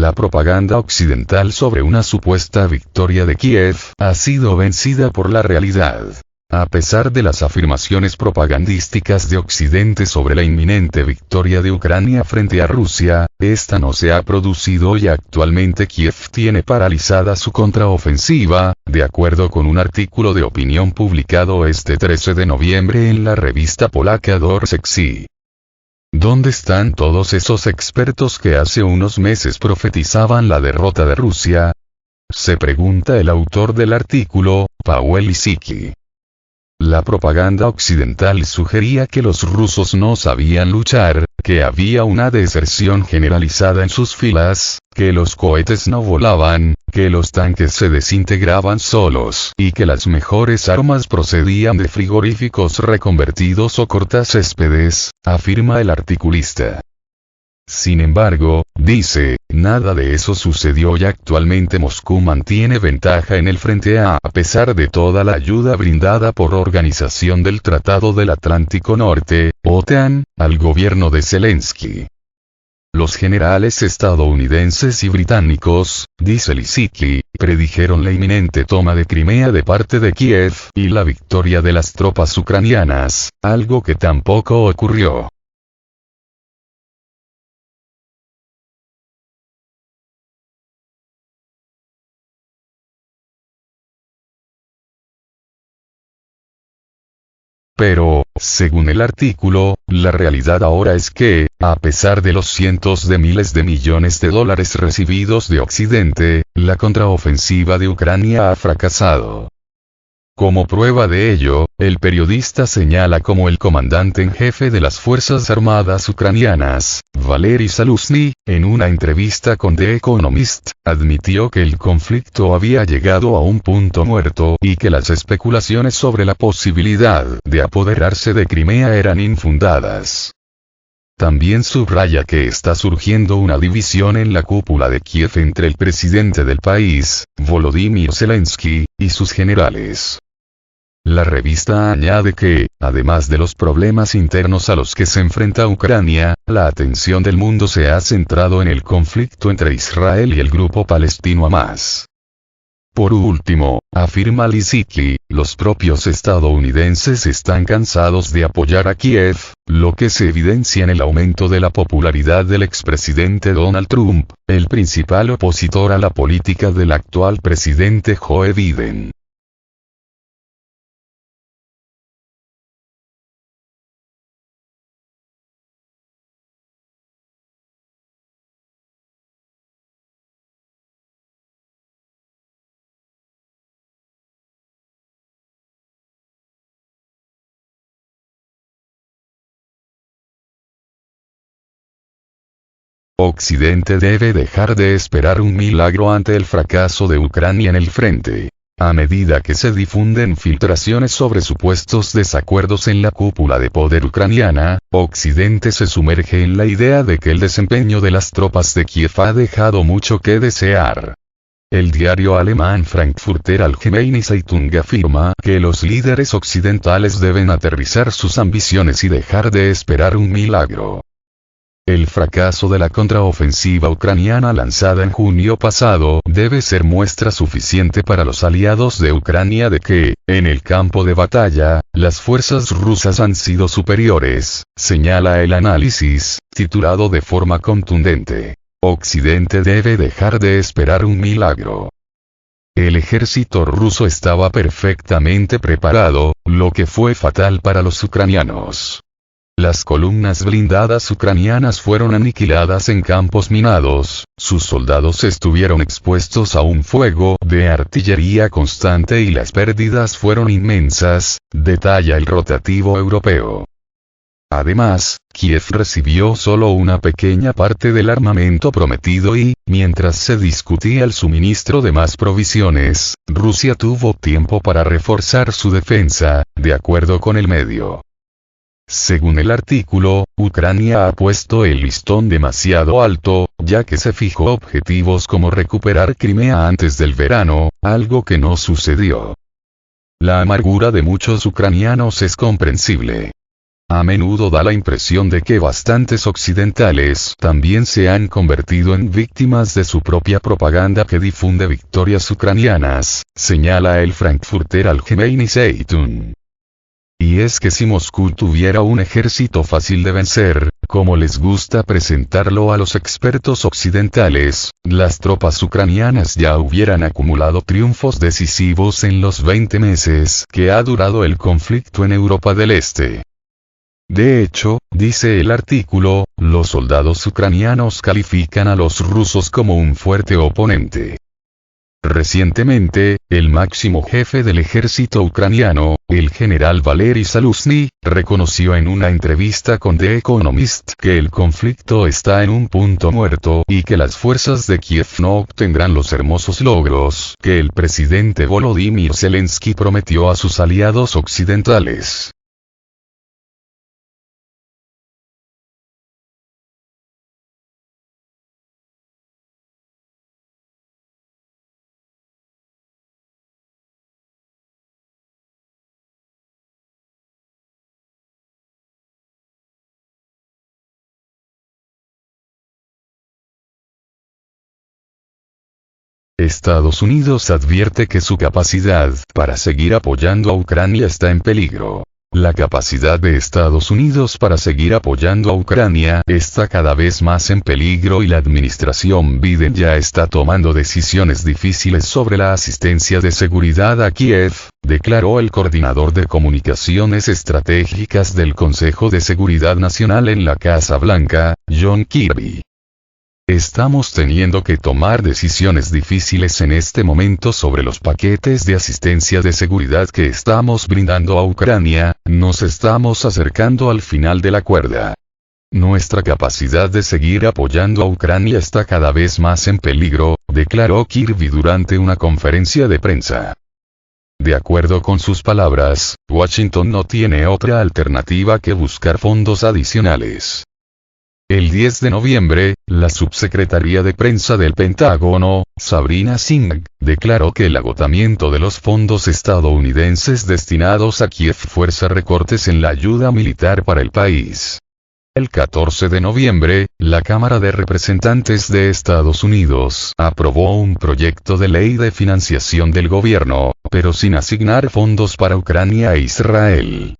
La propaganda occidental sobre una supuesta victoria de Kiev ha sido vencida por la realidad. A pesar de las afirmaciones propagandísticas de Occidente sobre la inminente victoria de Ucrania frente a Rusia, esta no se ha producido y actualmente Kiev tiene paralizada su contraofensiva, de acuerdo con un artículo de opinión publicado este 13 de noviembre en la revista polaca Dorsexy. ¿Dónde están todos esos expertos que hace unos meses profetizaban la derrota de Rusia? Se pregunta el autor del artículo, Paweł Lisicki. La propaganda occidental sugería que los rusos no sabían luchar, que había una deserción generalizada en sus filas, que los cohetes no volaban, que los tanques se desintegraban solos y que las mejores armas procedían de frigoríficos reconvertidos o cortacéspedes, afirma el articulista. Sin embargo, dice, nada de eso sucedió y actualmente Moscú mantiene ventaja en el frente a pesar de toda la ayuda brindada por Organización del Tratado del Atlántico Norte, OTAN, al gobierno de Zelensky. Los generales estadounidenses y británicos, dice Lisicki, predijeron la inminente toma de Crimea de parte de Kiev y la victoria de las tropas ucranianas, algo que tampoco ocurrió. Pero, según el artículo, la realidad ahora es que, a pesar de los cientos de miles de millones de dólares recibidos de Occidente, la contraofensiva de Ucrania ha fracasado. Como prueba de ello, el periodista señala como el comandante en jefe de las Fuerzas Armadas ucranianas, Valery Zaluzny, en una entrevista con The Economist, admitió que el conflicto había llegado a un punto muerto y que las especulaciones sobre la posibilidad de apoderarse de Crimea eran infundadas. También subraya que está surgiendo una división en la cúpula de Kiev entre el presidente del país, Volodymyr Zelensky, y sus generales. La revista añade que, además de los problemas internos a los que se enfrenta Ucrania, la atención del mundo se ha centrado en el conflicto entre Israel y el grupo palestino Hamás. Por último, afirma Lisicki, los propios estadounidenses están cansados de apoyar a Kiev, lo que se evidencia en el aumento de la popularidad del expresidente Donald Trump, el principal opositor a la política del actual presidente Joe Biden. Occidente debe dejar de esperar un milagro ante el fracaso de Ucrania en el frente. A medida que se difunden filtraciones sobre supuestos desacuerdos en la cúpula de poder ucraniana, Occidente se sumerge en la idea de que el desempeño de las tropas de Kiev ha dejado mucho que desear. El diario alemán Frankfurter Allgemeine Zeitung afirma que los líderes occidentales deben aterrizar sus ambiciones y dejar de esperar un milagro. El fracaso de la contraofensiva ucraniana lanzada en junio pasado debe ser muestra suficiente para los aliados de Ucrania de que, en el campo de batalla, las fuerzas rusas han sido superiores, señala el análisis, titulado de forma contundente. Occidente debe dejar de esperar un milagro. El ejército ruso estaba perfectamente preparado, lo que fue fatal para los ucranianos. Las columnas blindadas ucranianas fueron aniquiladas en campos minados, sus soldados estuvieron expuestos a un fuego de artillería constante y las pérdidas fueron inmensas, detalla el rotativo europeo. Además, Kiev recibió solo una pequeña parte del armamento prometido y, mientras se discutía el suministro de más provisiones, Rusia tuvo tiempo para reforzar su defensa, de acuerdo con el medio. Según el artículo, Ucrania ha puesto el listón demasiado alto, ya que se fijó objetivos como recuperar Crimea antes del verano, algo que no sucedió. La amargura de muchos ucranianos es comprensible. A menudo da la impresión de que bastantes occidentales también se han convertido en víctimas de su propia propaganda que difunde victorias ucranianas, señala el Frankfurter Allgemeine Zeitung. Y es que si Moscú tuviera un ejército fácil de vencer, como les gusta presentarlo a los expertos occidentales, las tropas ucranianas ya hubieran acumulado triunfos decisivos en los 20 meses que ha durado el conflicto en Europa del Este. De hecho, dice el artículo, los soldados ucranianos califican a los rusos como un fuerte oponente. Recientemente, el máximo jefe del ejército ucraniano, el general Valery Zaluzny, reconoció en una entrevista con The Economist que el conflicto está en un punto muerto y que las fuerzas de Kiev no obtendrán los hermosos logros que el presidente Volodymyr Zelensky prometió a sus aliados occidentales. Estados Unidos advierte que su capacidad para seguir apoyando a Ucrania está en peligro. La capacidad de Estados Unidos para seguir apoyando a Ucrania está cada vez más en peligro y la administración Biden ya está tomando decisiones difíciles sobre la asistencia de seguridad a Kiev, declaró el coordinador de comunicaciones estratégicas del Consejo de Seguridad Nacional en la Casa Blanca, John Kirby. Estamos teniendo que tomar decisiones difíciles en este momento sobre los paquetes de asistencia de seguridad que estamos brindando a Ucrania, nos estamos acercando al final de la cuerda. Nuestra capacidad de seguir apoyando a Ucrania está cada vez más en peligro, declaró Kirby durante una conferencia de prensa. De acuerdo con sus palabras, Washington no tiene otra alternativa que buscar fondos adicionales. El 10 de noviembre, la subsecretaria de prensa del Pentágono, Sabrina Singh, declaró que el agotamiento de los fondos estadounidenses destinados a Kiev fuerza recortes en la ayuda militar para el país. El 14 de noviembre, la Cámara de Representantes de Estados Unidos aprobó un proyecto de ley de financiación del gobierno, pero sin asignar fondos para Ucrania e Israel.